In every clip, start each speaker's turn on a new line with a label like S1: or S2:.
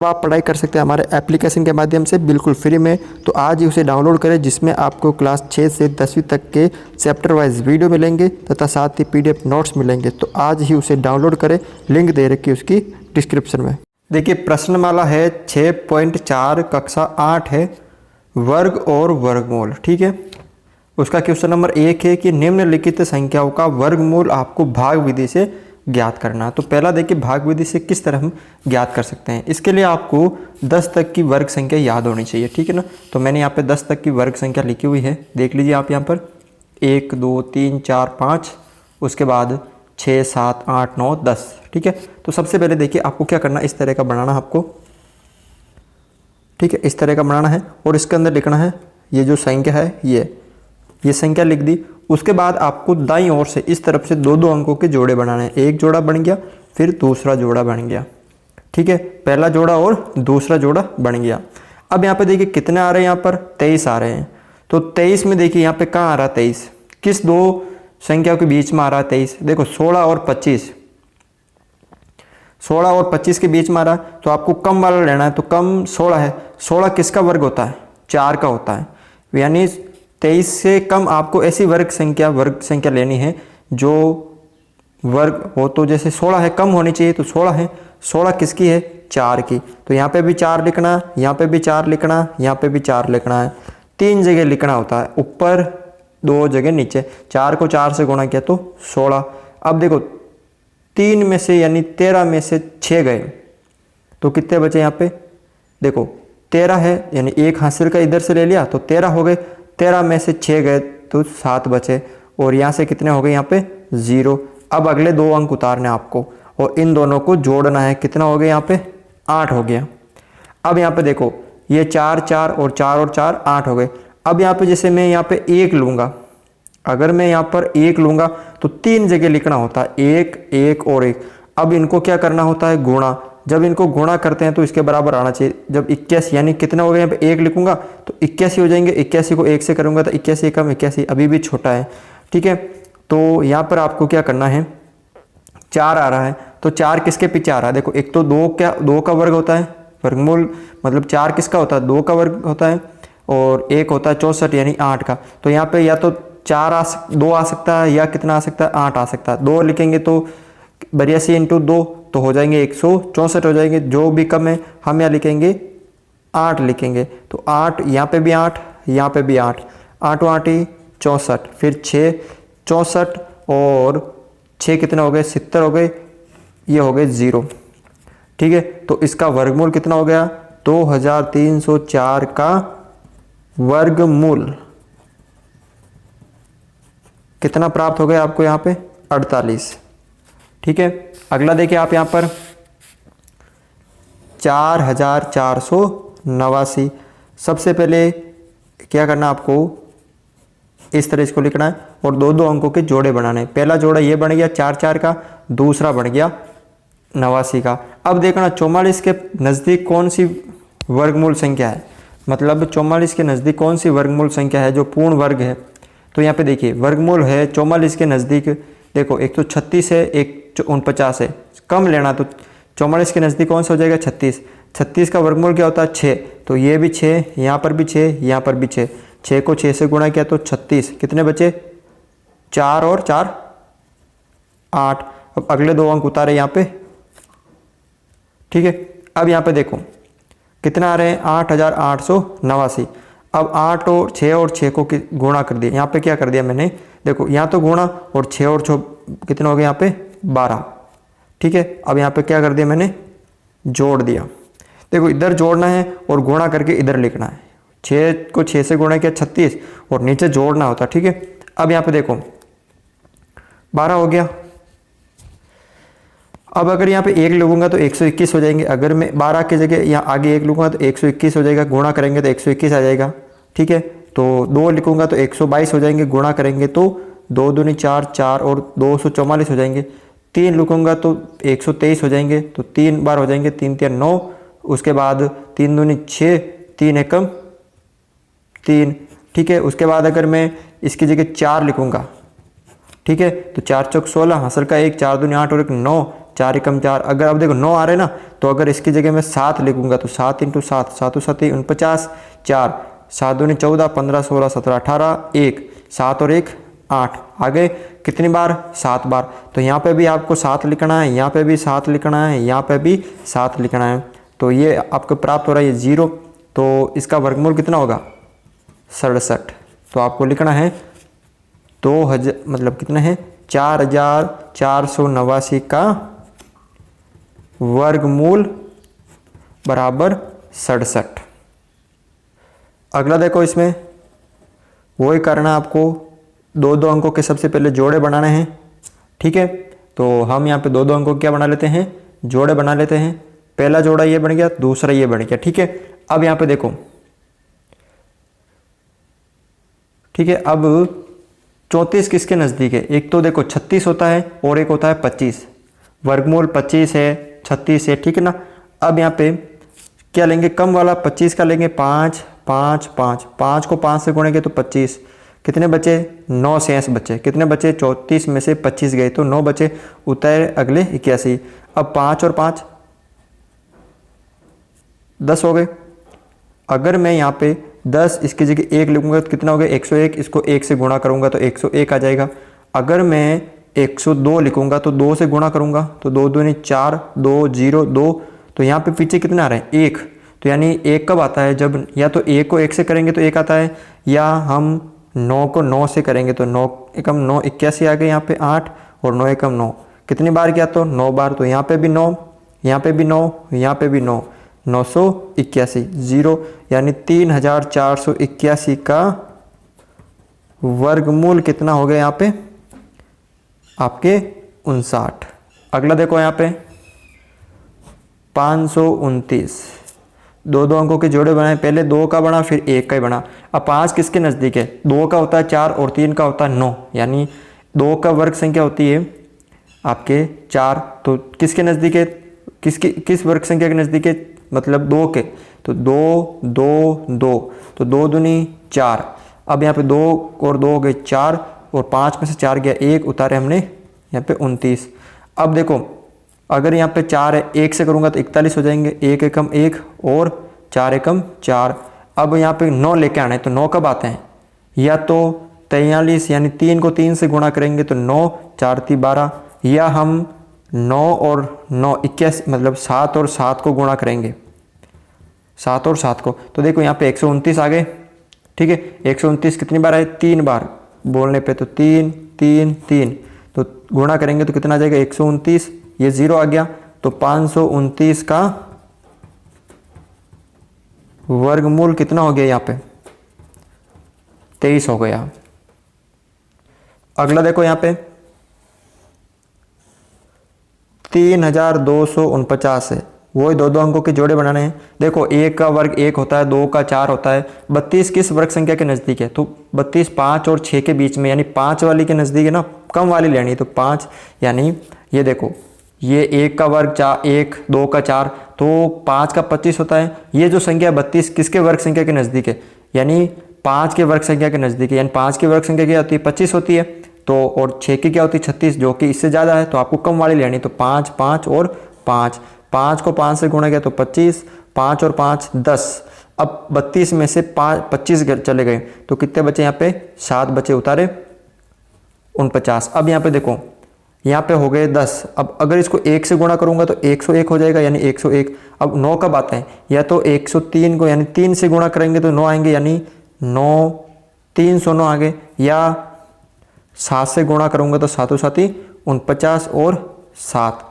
S1: आप पढ़ाई कर सकते हैं हमारे एप्लीकेशन के माध्यम से बिल्कुल फ्री में। तो आज ही उसे डाउनलोड करें, जिसमें आपको क्लास 6 से 10वीं तक के चैप्टर वाइज वीडियो मिलेंगे तथा साथ ही PDF नोट्स मिलेंगे। तो आज ही उसे डाउनलोड करें, लिंक दे रखी है उसकी डिस्क्रिप्शन में। देखिए प्रश्नमाला है 6.4 कक्षा 8 है, वर्ग और वर्गमूल। ठीक है, उसका क्वेश्चन नंबर 1 है कि निम्नलिखित संख्याओं का वर्गमूल आपको भाग विधि से ज्ञात करना। तो पहला देखिए भाग विधि से किस तरह हम ज्ञात कर सकते हैं। इसके लिए आपको 10 तक की वर्ग संख्या याद होनी चाहिए। ठीक है ना, तो मैंने यहाँ पे 10 तक की वर्ग संख्या लिखी हुई है, देख लीजिए आप यहाँ पर 1 2 3 4 5, उसके बाद 6 7 8 9 10। ठीक है, तो सबसे पहले देखिए आपको क्या करना, इस तरह का बनाना आपको। ठीक है, इस तरह का बनाना है और इसके अंदर लिखना है ये जो संख्या है ये संख्या लिख दी। उसके बाद आपको दाईं ओर से इस तरफ से दो दो अंकों के जोड़े बनाने हैं। एक जोड़ा बन गया, फिर दूसरा जोड़ा बन गया। ठीक है, पहला जोड़ा और दूसरा जोड़ा बन गया। अब यहाँ पे देखिए कितने आ रहे हैं, यहाँ पर 23 आ रहे हैं। तो 23 में देखिए यहाँ पे कहाँ आ रहा है 23, किस दो संख्याओं के बीच में आ रहा है 23। देखो 16 और 25, 16 और 25 के बीच में आ रहा है, तो आपको कम वाला लेना है। तो कम 16 है, 16 किसका वर्ग होता है, 4 का होता है। यानी 23 से कम आपको ऐसी वर्ग संख्या लेनी है जो वर्ग हो। तो जैसे 16 है, कम होनी चाहिए, तो 16 है, 16 किसकी है, 4 की। तो यहाँ पे भी 4 लिखना, यहाँ पे भी 4 लिखना, यहाँ पे भी 4 लिखना है। 3 जगह लिखना होता है, ऊपर 2 जगह नीचे। 4 को 4 से गुणा किया तो 16। अब देखो 3 में से यानी 13 में से 6 गए तो कितने बचे यहाँ पे, देखो 13 है, यानी एक हासिल का इधर से ले लिया तो 13 हो गए। 13 में से 6 गए तो 7 बचे, और यहाँ से कितने हो गए, यहाँ पे 0। अब अगले 2 अंक उतारने आपको और इन दोनों को जोड़ना है। कितना हो गया, यहाँ पे 8 हो गया। अब यहाँ पे देखो ये 4 4 और 4 और 4 8 हो गए। अब यहाँ पे जैसे मैं यहाँ पे 1 लूँगा, अगर मैं यहाँ पर 1 लूँगा तो 3 जगह लिखना होता है, 1 1 और 1। अब इनको क्या करना होता है, गुणा। जब इनको गुणा करते हैं तो इसके बराबर आना चाहिए। जब 81 यानी कितना हो गया, यहाँ पे 1 लिखूंगा तो 81 हो जाएंगे। 81 को 1 से करूंगा तो 81 कम 81 अभी भी छोटा है। ठीक है, तो यहाँ पर आपको क्या करना है, 4 आ रहा है तो 4 किसके पीछे आ रहा है, देखो एक तो 2 का वर्ग होता है, वर्गमूल मतलब 4 किसका होता है, 2 का वर्ग होता है, और 1 होता है 64 यानी 8 का। तो यहाँ पे या तो 2 आ सकता है या कितना आ सकता है, 8 आ सकता है। 2 लिखेंगे तो 82 इंटू 2 तो हो जाएंगे 164 हो जाएंगे। जो भी कम है हम यहाँ लिखेंगे 8 लिखेंगे। तो 8, यहाँ पे भी 8, यहाँ पे भी 8, 8 8 ही 64, फिर 6 64 और 6 कितना हो गए, 70 हो गए, ये हो गए 0। ठीक है, तो इसका वर्गमूल कितना हो गया, 2304 का वर्गमूल कितना प्राप्त हो गया आपको, यहाँ पे 48। ठीक है, अगला देखिए आप यहाँ पर 4489। सबसे पहले क्या करना आपको, इस तरह इसको लिखना है और 2 अंकों के जोड़े बनाने हैं। पहला जोड़ा ये बन गया 4 4 का, दूसरा बन गया 89 का। अब देखना 44 के नज़दीक कौन सी वर्गमूल संख्या है, मतलब 44 के नज़दीक कौन सी वर्गमूल संख्या है जो पूर्ण वर्ग है। तो यहाँ पे देखिए वर्गमूल है 44 के नज़दीक, देखो एक तो 36 है, एक 49 है, कम लेना। तो 44 के नज़दीक कौन सा हो जाएगा, 36। 36 का वर्गमूल क्या होता है, 6। तो ये भी 6, यहाँ पर भी 6, यहाँ पर भी 6। 6 को 6 से गुणा किया तो 36, कितने बचे, 4 और 4 8। अब अगले 2 अंक उतारे यहाँ पे। ठीक है, अब यहाँ पे देखो कितना आ रहे हैं, 8889। अब 8 और 6 और 6 को गुणा कर दिया। यहाँ पे क्या कर दिया मैंने, देखो यहाँ तो गुणा और 6 और 6 कितना हो गया, यहाँ पे 12। ठीक है, अब यहाँ पे क्या कर दिया मैंने, जोड़ दिया। देखो इधर जोड़ना है और गुणा करके इधर लिखना है। 6 को 6 से गुणा किया 36 और नीचे जोड़ना होता। ठीक है, अब यहाँ पे देखो 12 हो गया। अब अगर यहाँ पे 1 लूँगा तो 121 हो जाएंगे। अगर मैं 12 की जगह यहाँ आगे 1 लूँगा तो 121 हो जाएगा, गुणा करेंगे तो 121 आ जाएगा। ठीक है, तो 2 लिखूँगा तो 122 हो जाएंगे, गुणा करेंगे तो 2 दूनी 4 4 और 244 हो जाएंगे। 3 लिखूँगा तो 123 हो जाएंगे, तो 3 बार हो जाएंगे, 3 3 9। उसके बाद 3 दूनी 6, 3 एकम 3। ठीक है, उसके बाद अगर मैं इसकी जगह 4 लिखूँगा, ठीक है, तो 4 चौक 16, हासिल का 1, 4 दूनी 8 और 1 9, 4 एकम 4। अगर अब देखो 9 आ रहे ना, तो अगर इसकी जगह मैं 7 लिखूंगा तो 7 × 7, 7 7 49, 4 7 दूनी 14, 15 16 17 18, 1 7 और 1 8। आगे कितनी बार? 7 बार। तो यहाँ पे भी आपको 7 लिखना है, यहाँ पे भी 7 लिखना है, यहाँ पे भी 7 लिखना है। तो ये आपको प्राप्त हो रहा है ये 0। तो इसका वर्गमूल कितना होगा? 67। तो आपको लिखना है 2000 मतलब कितना है 4489 का वर्गमूल बराबर 67। अगला देखो, इसमें वही करना आपको, दो दो अंकों के सबसे पहले जोड़े बनाने हैं। ठीक है, तो हम यहाँ पे दो दो अंकों क्या बना लेते हैं? जोड़े बना लेते हैं। पहला जोड़ा ये बन गया, दूसरा ये बन गया। ठीक है, अब यहाँ पे देखो, ठीक है, अब 34 किसके नज़दीक है? एक तो देखो 36 होता है और एक होता है 25। वर्गमूल 25 है, 36 है। ठीक है ना। अब यहाँ पे क्या लेंगे? कम वाला 25 का लेंगे 5 5 5। 5 को 5 से गुणेंगे तो 25। कितने बचे? 9 शेष बचे। कितने बचे? 34 में से 25 गए तो 9 बचे, उतारे अगले 81। अब 5 और 5 10 हो गए। अगर मैं यहाँ पे 10 इसकी जगह 1 लिखूंगा तो कितना हो गया? 101। इसको 1 से गुणा करूंगा तो 101 आ जाएगा। अगर मैं 102 लिखूंगा तो 2 से गुणा करूंगा तो 2 दूनी 4, 2 0 2। तो यहाँ पे पीछे कितना आ रहा है? 1। तो यानी 1 कब आता है? जब या तो 1 को 1 से करेंगे तो 1 आता है, या हम 9 को 9 से करेंगे तो 9 एकम 9 81 आ गए। यहाँ पे 8 और 9 एकम 9। कितनी बार किया? तो 9 बार। तो यहाँ पे भी 9, यहाँ पे भी 9, यहाँ पे भी 9, 981 0, यानी 3481 का वर्गमूल कितना हो गया यहाँ पे? आपके 59। अगला देखो यहाँ पे 529। दो दो अंकों के जोड़े बनाए, पहले 2 का बना फिर 1 का ही बना। अब 5 किसके नज़दीक है? 2 का होता है 4 और 3 का होता है 9, यानी 2 का वर्ग संख्या होती है आपके 4। तो किसके नज़दीक है? किस वर्ग संख्या के नज़दीक है? मतलब 2 के। तो 2 2 2, तो 2 दूनी 4। अब यहाँ पे 2 और 2 हो गए 4, और 5 में से 4 गया 1, उतारे हमने यहाँ पे 29। अब देखो, अगर यहाँ पे 4 है, 1 से करूँगा तो 41 हो जाएंगे। 1 एकम 1 और 4 एकम 4। अब यहाँ पे 9 लेके आना है, तो 9 कब आते हैं? या तो 43, यानी 3 को 3 से गुणा करेंगे तो 9 4 3 12, या हम 9 और 9 21 मतलब 7 और 7 को गुणा करेंगे, 7 और 7 को। तो देखो यहाँ पे 129 आ गए। ठीक है, 129 कितनी बार आए? 3 बार बोलने पे, तो 3 3 3, तो गुणा करेंगे तो कितना आ जाएगा? 129। ये 0 आ गया, तो 529 का वर्गमूल कितना हो गया? यहाँ पे 23 हो गया। अगला देखो यहाँ पे 3249 है, वही दो दो अंकों के जोड़े बनाने हैं। देखो 1 का वर्ग 1 होता है, 2 का 4 होता है। 32 किस वर्ग संख्या के नज़दीक है? तो 32 5 और 6 के बीच में, यानी 5 वाली के नज़दीक है ना, कम वाली लेनी है। तो 5, यानी ये देखो, ये 1 का वर्ग 4 1, 2 का 4, तो 5 का 25 होता है। ये जो संख्या 32 किसके वर्ग संख्या के नज़दीक है? यानी 5 के वर्ग संख्या के नज़दीक है। यानी 5 की वर्ग संख्या क्या होती है? 25 होती है। तो और 6 की क्या होती है? 36, जो कि इससे ज़्यादा है। तो आपको कम वाली लेनी। तो 5 5 और 5, 5 को 5 से गुणा गया तो 25, 5 और 5 10। अब 32 में से 25 चले गए तो कितने बचे? यहाँ पे 7 बचे, उतारे 49। अब यहाँ पे देखो, यहाँ पे हो गए 10। अब अगर इसको 1 से गुणा करूंगा तो 101 हो जाएगा, यानी 101। अब 9 कब आते हैं? या तो 103 को यानी 3 से गुणा करेंगे तो 9 आएंगे, यानी 9 309 आ गए, या 7 से गुणा करूंगा तो 7 7 49 और 7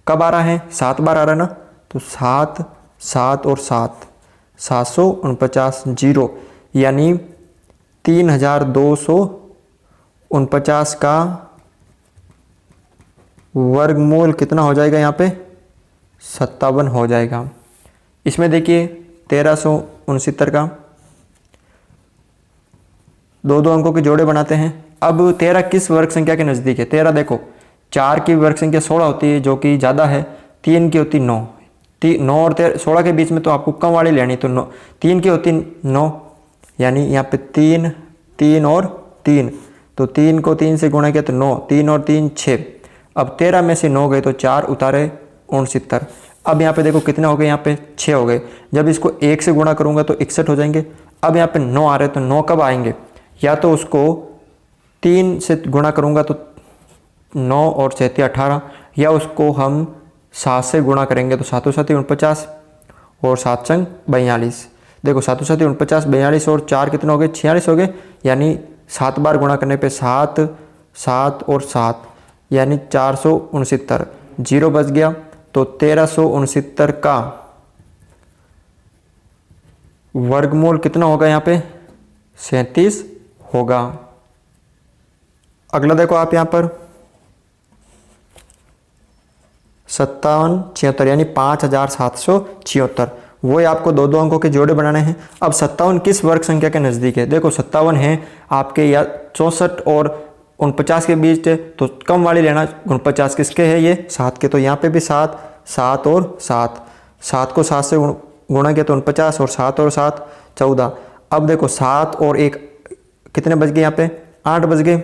S1: कब आ रहा है? 7 बार आ रहा है ना। तो 7 7 और 7 749 0, यानी 3249 का वर्गमूल कितना हो जाएगा? यहाँ पे 57 हो जाएगा। इसमें देखिए 1369 का दो दो अंकों के जोड़े बनाते हैं। अब 13 किस वर्ग संख्या के नज़दीक है? 13 देखो, 4 की वर्ग संख्या 16 होती है, जो कि ज़्यादा है। 3 की होती 9, 9 और 16 के बीच में तो आपको कम वाली लेनी। तो 9 3 की होती 9, यानी यहाँ पे 3 3 और 3, तो 3 को 3 से गुणा किया तो 9, 3 और 3 6। अब 13 में से 9 गए तो 4 उतारे 69। अब यहाँ पे देखो कितने हो गए, यहाँ पे 6 हो गए। जब इसको 1 से गुणा करूँगा तो 61 हो जाएंगे। अब यहाँ पे 9 आ रहे हैं तो 9 कब आएंगे, या तो उसको 3 से गुणा करूँगा तो 9 और 7 18, या उसको हम 7 से गुणा करेंगे तो 7 7 49 और 7 संग 42। देखो 7 7 49 42 और 4 कितने हो गए, 46 हो गए। यानी 7 बार गुणा करने पे 7 7 और 7 यानी 469। जीरो बच गया तो 1369 का वर्गमूल कितना होगा, यहाँ पे 37 होगा। अगला देखो आप यहाँ पर 57 76 यानी 5776, वो आपको दो दो अंकों के जोड़े बनाने हैं। अब 57 किस वर्ग संख्या के नज़दीक है, देखो 57 है आपके या 64 और 49 के बीच है, तो कम वाली लेना। 49 किसके है, ये 7 के, तो यहाँ पे भी 7 7 और 7, 7 को 7 से गुणा किया तो 49 और 7 और 7 14। अब देखो 7 और 1 कितने बच गए, यहाँ पे 8 बच गए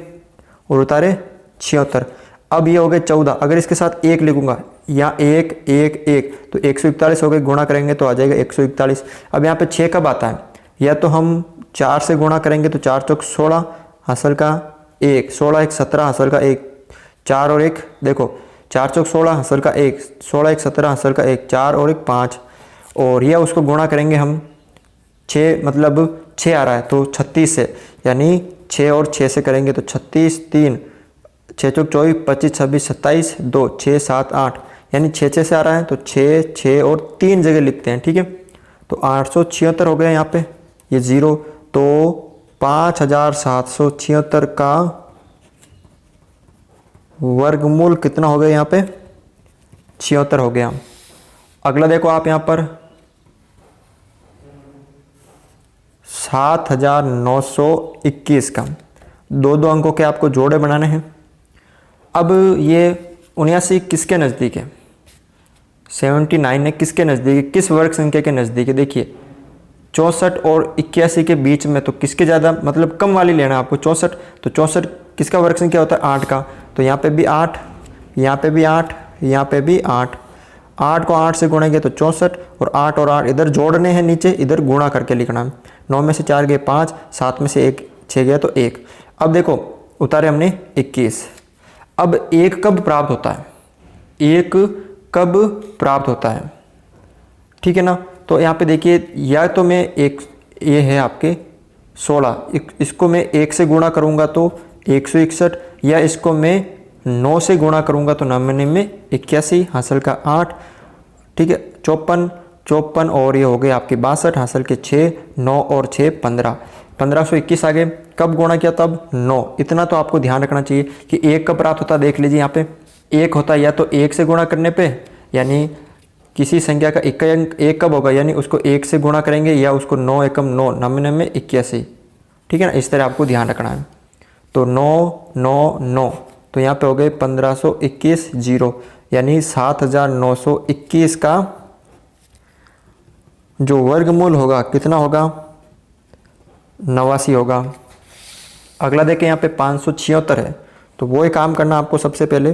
S1: और उतारे 76। अब ये हो गए 14। अगर इसके साथ 1 लिखूंगा, यहाँ 1 1 1 तो 141 हो गए, गुणा करेंगे तो आ जाएगा 141। अब यहाँ पे 6 कब आता है, या तो हम 4 से गुणा करेंगे तो 4 चौक 16 हासिल का 1, 16 1 17 हासिल का 1, 4 और 1 देखो 4 चौक 16 हासिल का 1, 16 1 17 हासिल का 1, 4 और 1 5, और यह उसको गुणा करेंगे हम 6 मतलब 6 आ रहा है तो 36 से, यानी 6 और 6 से करेंगे तो 36 3 6 चौक 24 25 26 27 2 6 7 8, यानी 6 6 से आ रहा है तो 6 6 और 3 जगह लिखते हैं, ठीक है। तो 876 हो गया यहाँ पे, ये जीरो, तो 5776 का वर्गमूल कितना हो गया, यहाँ पे 76 हो गया। अगला देखो आप यहाँ पर 7921 का दो दो अंकों के आपको जोड़े बनाने हैं। अब ये 79 किसके नज़दीक है, 79 है किसके नज़दीक है, किस वर्ग संख्या के नज़दीक है। देखिए 64 और 81 के बीच में, तो किसके ज़्यादा मतलब कम वाली लेना है आपको 64, तो 64 किसका वर्ग संख्या होता है 8 का, तो यहाँ पे भी 8, यहाँ पे भी 8, यहाँ पे भी 8, 8 को 8 से गुणा किया तो 64 और 8 और 8 इधर जोड़ने हैं, नीचे इधर गुणा करके लिखना है। 9 में से 4 गए 5, 7 में से 1 6 गया तो 1। अब देखो उतारे हमने 21। अब 1 कब प्राप्त होता है, 1 कब प्राप्त होता है, ठीक है ना। तो यहाँ पे देखिए या तो मैं एक ये है आपके 16, इसको मैं 1 से गुणा करूँगा तो 161, या इसको मैं 9 से गुणा करूँगा तो 9 में 81 हासिल का 8, ठीक है 54 और ये हो गए आपके 62 हासिल के 6, 9 और 6 15, 1521 आ गए। कब गुणा किया तब 9। इतना तो आपको ध्यान रखना चाहिए कि 1 कब प्राप्त होता है, देख लीजिए यहाँ पे 1 होता है या तो 1 से गुणा करने पे, यानी किसी संख्या का एक कब होगा, यानी उसको 1 से गुणा करेंगे, या उसको 9 एकम 9 99 में 81, ठीक है ना। इस तरह आपको ध्यान रखना है। तो 9 9 9 तो यहाँ पे हो गए 1521 जीरो, यानी 7921 का जो वर्गमूल होगा कितना होगा 89 होगा। अगला देखें यहाँ पे 576 है, तो वो ही काम करना आपको सबसे पहले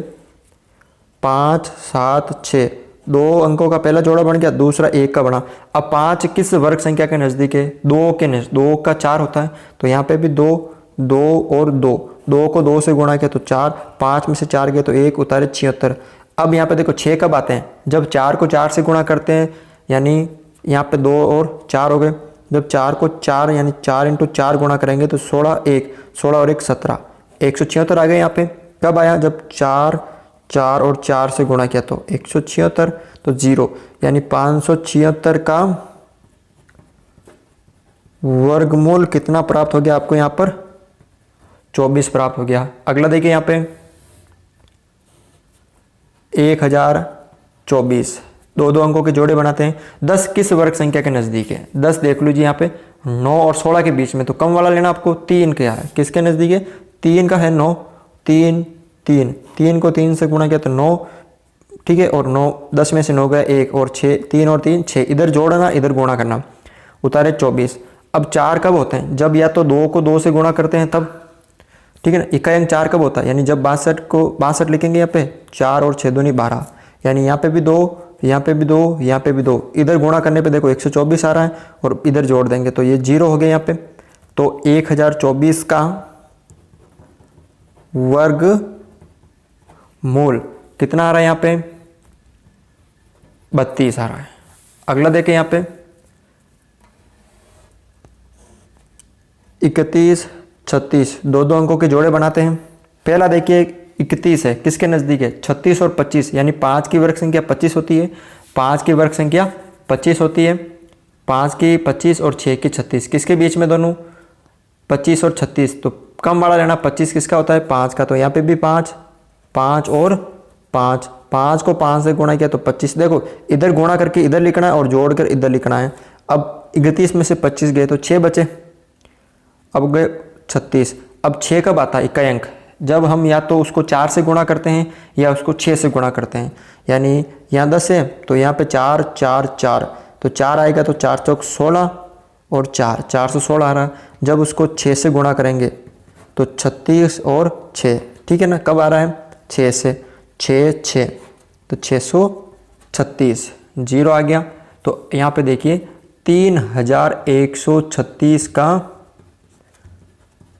S1: 5 7 6, 2 अंकों का पहला जोड़ा बन गया, दूसरा 1 का बना। अब 5 किस वर्ग संख्या के नज़दीक है, 2 के नज़दीक, 2 का 4 होता है, तो यहाँ पे भी 2 2 और 2, 2 को 2 से गुणा किया तो 4, 5 में से 4 गए तो 1 उतारे 76। अब यहाँ पे देखो 6 कब आते हैं, जब 4 को 4 से गुणा करते हैं, यानी यहाँ पे 2 और 4 हो गए। जब 4 को 4 यानी 4 इंटू 4 गुणा करेंगे तो 16 1, 16 और 1 17, 176 आ गए। यहाँ पे कब आया, जब 4 4 और 4 से गुणा किया तो 176, तो जीरो, यानी 576 का वर्गमूल कितना प्राप्त हो गया आपको, यहाँ पर 24 प्राप्त हो गया। अगला देखिए यहाँ पे 1024, 2 अंकों के जोड़े बनाते हैं। 10 किस वर्ग संख्या के नज़दीक है, 10 देख लीजिए यहाँ पे 9 और 16 के बीच में, तो कम वाला लेना आपको 3 का है, किसके नज़दीक है 3 का है 9, 3 3 3 को 3 से गुणा किया तो 9, ठीक है, और 9 10 में से 9 गया 1 और 6, 3 और 3 6, इधर जोड़ना इधर गुणा करना, उतारे 24। अब 4 कब होते हैं, जब या तो 2 को 2 से गुणा करते हैं तब, ठीक है ना। इकाई अंक 4 कब होता है, यानी जब 62 को 62 लिखेंगे यहाँ पे 4 और 6 दूनी 12, यानी यहाँ पे भी 2, यहाँ पे भी 2, यहाँ पे भी 2, इधर गुणा करने पे देखो 124 आ रहा है और इधर जोड़ देंगे तो ये 0 हो गया यहाँ पे। तो 1024 का वर्ग मूल कितना आ रहा है यहाँ पे, 32 आ रहा है। अगला देखें यहाँ पे 31, 36, दो दो अंकों के जोड़े बनाते हैं। पहला देखिए 31 है, किसके नज़दीक है, 36 और 25, यानी 5 की वर्ग संख्या 25 होती है, 5 की वर्ग संख्या 25 होती है, 5 की 25 और 6 की 36, किसके बीच में दोनों, 25 और 36, तो कम वाला लेना। 25 किसका होता है, 5 का, तो यहाँ पे भी 5, 5 और 5, 5 को 5 से गुणा किया तो 25। देखो इधर गुणा करके इधर लिखना है और जोड़कर इधर लिखना है। अब 31 में से 25 गए तो 6 बचे, अब गए 36। अब 6 कब आता है इकाई अंक, जब हम या तो उसको 4 से गुणा करते हैं या उसको 6 से गुणा करते हैं। यानी यहाँ 10 है तो यहाँ पे 4 4 4, तो 4 आएगा तो 4 चौक 16 और 4 416 आ रहा। जब उसको 6 से गुणा करेंगे तो 36 और 6, ठीक है ना, कब आ रहा है, 6 से, 6 6 तो 636, 0 आ गया। तो यहाँ पे देखिए 3136 का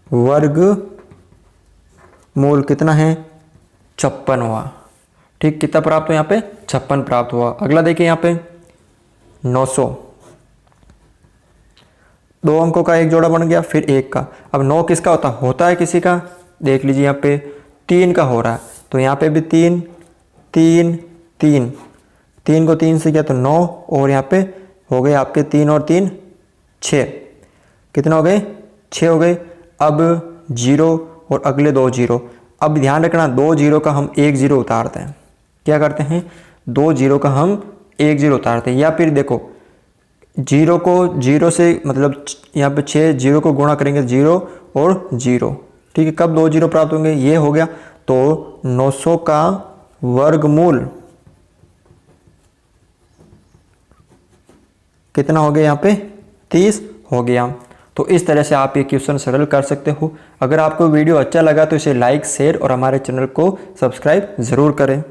S1: वर्ग मूल कितना है, 56 हुआ। ठीक, कितना प्राप्त हुआ यहाँ पे, 56 प्राप्त हुआ। अगला देखिए यहाँ पे 900, दो अंकों का एक जोड़ा बन गया, फिर एक का। अब 9 किसका होता है किसी का, देख लीजिए यहाँ पे 3 का हो रहा है, तो यहाँ पे भी 3 3 3, 3 को 3 से किया तो 9, और यहाँ पे हो गए आपके 3 और 3 6, कितना हो गए, 6 हो गए। अब 0 और अगले 2 0। अब ध्यान रखना 2 0 का हम 1 0 उतारते हैं, क्या करते हैं, 2 0 का हम 1 0 उतारते हैं। या फिर देखो 0 को 0 से मतलब यहाँ पे 6 0 को गुणा करेंगे 0 और 0, ठीक है, कब 2 0 प्राप्त होंगे, ये हो गया। तो 900 का वर्गमूल कितना हो गया, यहाँ पे 30 हो गया। तो इस तरह से आप ये क्वेश्चन सरल कर सकते हो। अगर आपको वीडियो अच्छा लगा तो इसे लाइक, शेयर और हमारे चैनल को सब्सक्राइब ज़रूर करें।